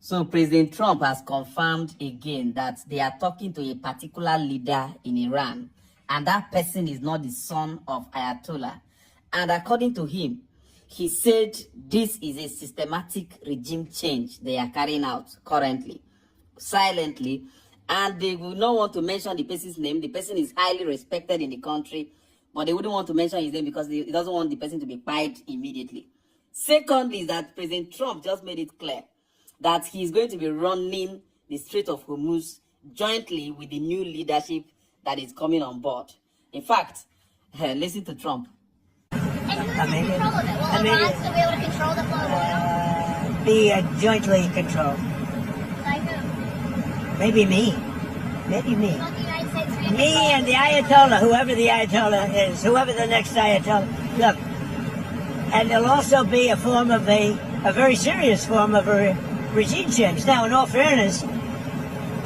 So President Trump has confirmed again that they are talking to a particular leader in Iran, and that person is not the son of Ayatollah. And according to him, he said this is a systematic regime change they are carrying out currently, silently, and they will not want to mention the person's name. The person is highly respected in the country, but they wouldn't want to mention his name because he doesn't want the person to be fired immediately. Secondly, is that President Trump just made it clear that he's going to be running the Strait of Hormuz jointly with the new leadership that is coming on board. In fact, listen to Trump. And who's in control of it? Will Iran still be able to control the flow of oil? Be jointly controlled. By who? Maybe me. Maybe me. Won't the United States be Me and the Ayatollah, whoever the Ayatollah is, whoever the next Ayatollah. Look, and there'll also be a form of a very serious form of a regime change. Now, in all fairness,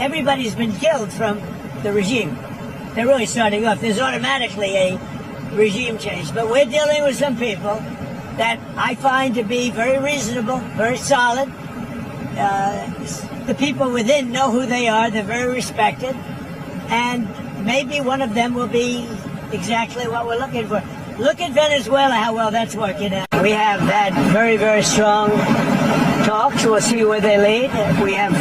everybody's been killed from the regime. They're really starting off. There's automatically a regime change. But we're dealing with some people that I find to be very reasonable, very solid. The people within know who they are. They're very respected. And maybe one of them will be exactly what we're looking for. Look at Venezuela, how well that's working out. We have had very, very strong talks. We'll see where they lead. We have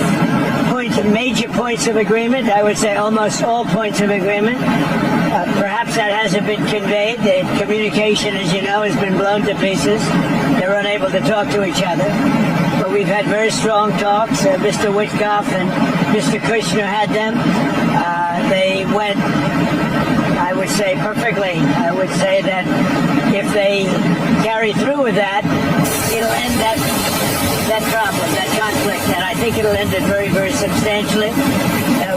major points of agreement. I would say almost all points of agreement. Perhaps that hasn't been conveyed. The communication, as you know, has been blown to pieces. They're unable to talk to each other. But we've had very strong talks. Mr. Witkoff and Mr. Kushner had them. They went, I would say, perfectly. I would say that if they carry through with that, it'll end that problem, that conflict, and I think it'll end it very, very substantially.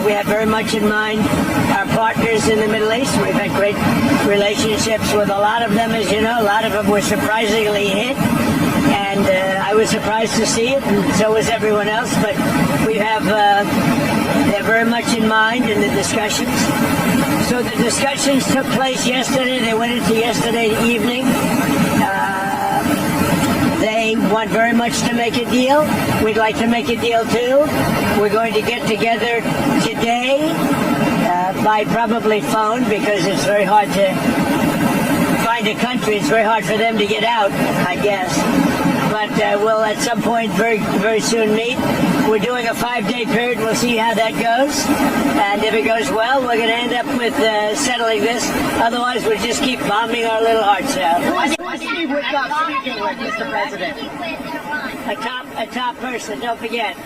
We have very much in mind our partners in the Middle East. We've had great relationships with a lot of them, as you know. A lot of them were surprisingly hit, and I was surprised to see it, and so was everyone else. But we have they're very much in mind in the discussions. So the discussions took place yesterday. They went into yesterday evening. They want very much to make a deal. We'd like to make a deal too. We're going to get together today by probably phone because it's very hard to find a country. It's very hard for them to get out, I guess. But we'll at some point very, very soon meet. We're doing a 5-day period. We'll see how that goes. And if it goes well, we're going to end up with settling this. Otherwise, we'll just keep bombing our little hearts out. Who's Steve Witkoff speaking with, Mr. President? A top person. Don't forget,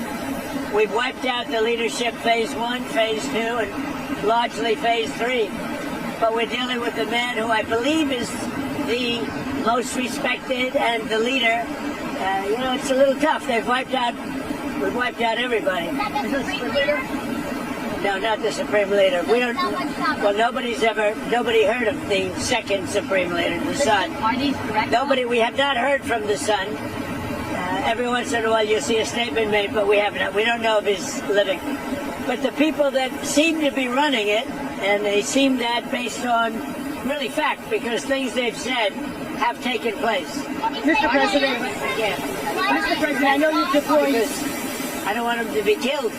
we've wiped out the leadership phase 1, phase 2, and largely phase 3. But we're dealing with the man who I believe is the most respected and the leader. It's a little tough. We've wiped out everybody. Is that the Supreme Leader? No, not the Supreme Leader. We don't. Well, nobody heard of the second Supreme Leader, the Son. Are these direct? We have not heard from the Son. Every once in a while you'll see a statement made, but we haven't. We don't know if he's living. But the people that seem to be running it, and they seem that based on really fact, because things they've said have taken place. Mr. President, Mr. President, I know you've deployed. I don't want him to be killed.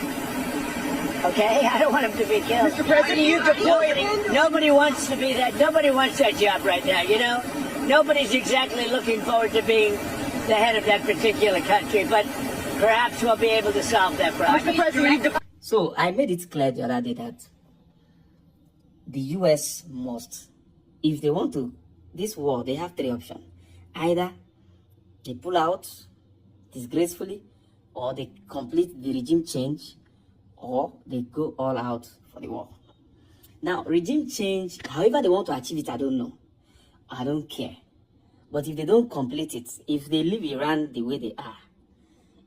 Okay, I don't want him to be killed. Mr. President, you've deployed. Nobody wants to be that. Nobody wants that job right now. Nobody's exactly looking forward to being the head of that particular country. But perhaps we'll be able to solve that problem. Mr. President, So I made it clear the other day that the U.S. must, if they want to, this war, they have 3 options. Either they pull out disgracefully, or they complete the regime change, or they go all out for the war. Now, regime change, however they want to achieve it, I don't know. I don't care. But if they don't complete it, if they leave Iran the way they are,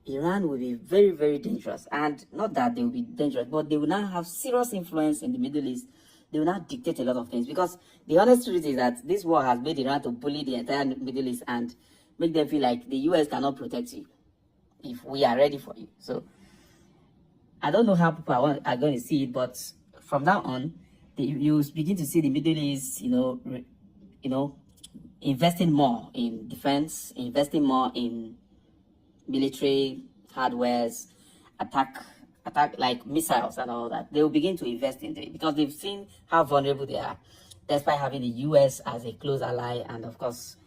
Iran will be very, very dangerous. And not that they will be dangerous, but they will now have serious influence in the Middle East. They will not dictate a lot of things, because the honest truth is that this war has made Iran to bully the entire Middle East and make them feel like the US cannot protect you if we are ready for you. So I don't know how people are going to see it, but from now on, you begin to see the Middle East, investing more in defense, investing more in military hardwares, attack like missiles and all that, they will begin to invest into it because they've seen how vulnerable they are, despite having the US as a close ally, and of course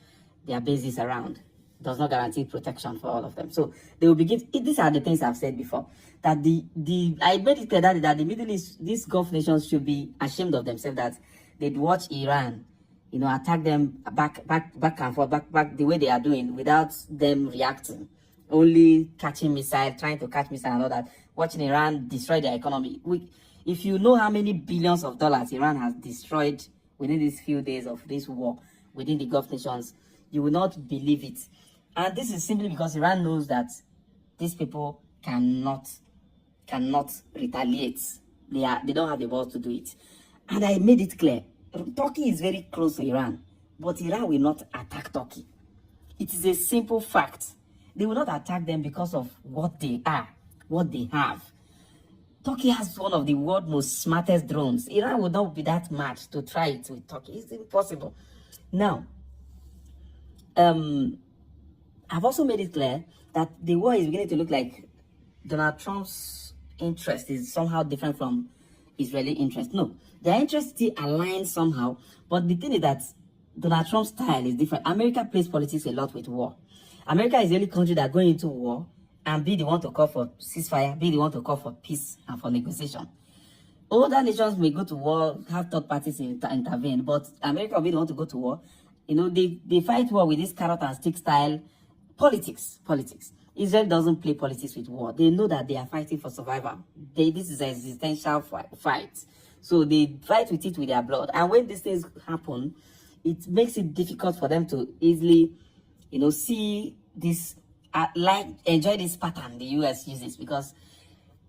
their bases around does not guarantee protection for all of them. So they will begin. These are the things I've said before. That I made it clear that the Middle East, these Gulf nations should be ashamed of themselves that they'd watch Iran, attack them back and forth, back the way they are doing without them reacting, only catching missile, trying to catch missile and all that, watching Iran destroy their economy. If you know how many billions of dollars Iran has destroyed within these few days of this war within the Gulf nations, you will not believe it. And this is simply because Iran knows that these people cannot retaliate. They don't have the balls to do it. And I made it clear, Turkey is very close to Iran, but Iran will not attack Turkey. It is a simple fact. They will not attack them because of what they are, what they have. Turkey has one of the world's most smartest drones. Iran would not be that mad to try it with Turkey. It's impossible. Now, I've also made it clear that the war is beginning to look like Donald Trump's interest is somehow different from Israeli interest. No, their interests still align somehow, but the thing is that Donald Trump's style is different. America plays politics a lot with war. America is the only country that going into war and be the one to call for ceasefire, be the one to call for peace and for negotiation. Other nations may go to war, have third parties intervene, but America will be the one to go to war. They fight war with this carrot and stick style politics. Israel doesn't play politics with war. They know that they are fighting for survival. This is an existential fight. So they fight with it with their blood. And when these things happen, it makes it difficult for them to easily, see this, enjoy this pattern the US uses, because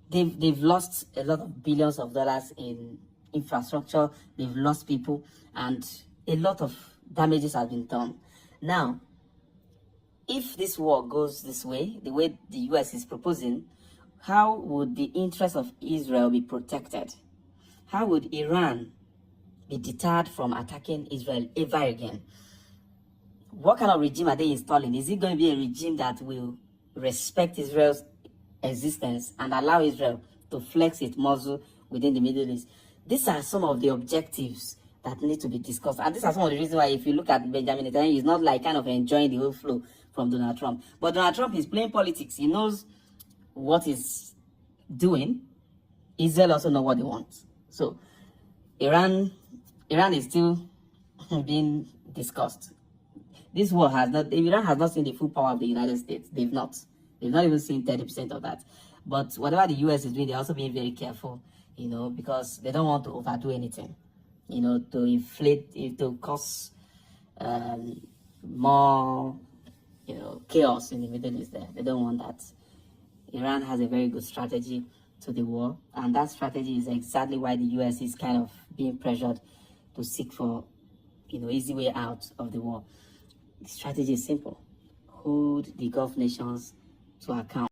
they've lost a lot of billions of dollars in infrastructure. They've lost people, and a lot of damages have been done. Now, if this war goes this way, the way the US is proposing, how would the interests of Israel be protected? How would Iran be deterred from attacking Israel ever again? What kind of regime are they installing? Is it going to be a regime that will respect Israel's existence and allow Israel to flex its muscle within the Middle East? These are some of the objectives that need to be discussed. And these are some of the reasons why, if you look at Benjamin Netanyahu, he's not like kind of enjoying the whole flow from Donald Trump. But Donald Trump is playing politics. He knows what he's doing. Israel also knows what they want. So Iran is still being discussed. This war Iran has not seen the full power of the United States. They've not even seen 30% of that. But whatever the US is doing, they're also being very careful, because they don't want to overdo anything, to inflate, to cause more, chaos in the Middle East there. They don't want that. Iran has a very good strategy to the war, and that strategy is exactly why the US is kind of being pressured to seek for, easy way out of the war. The strategy is simple: hold the Gulf nations to account.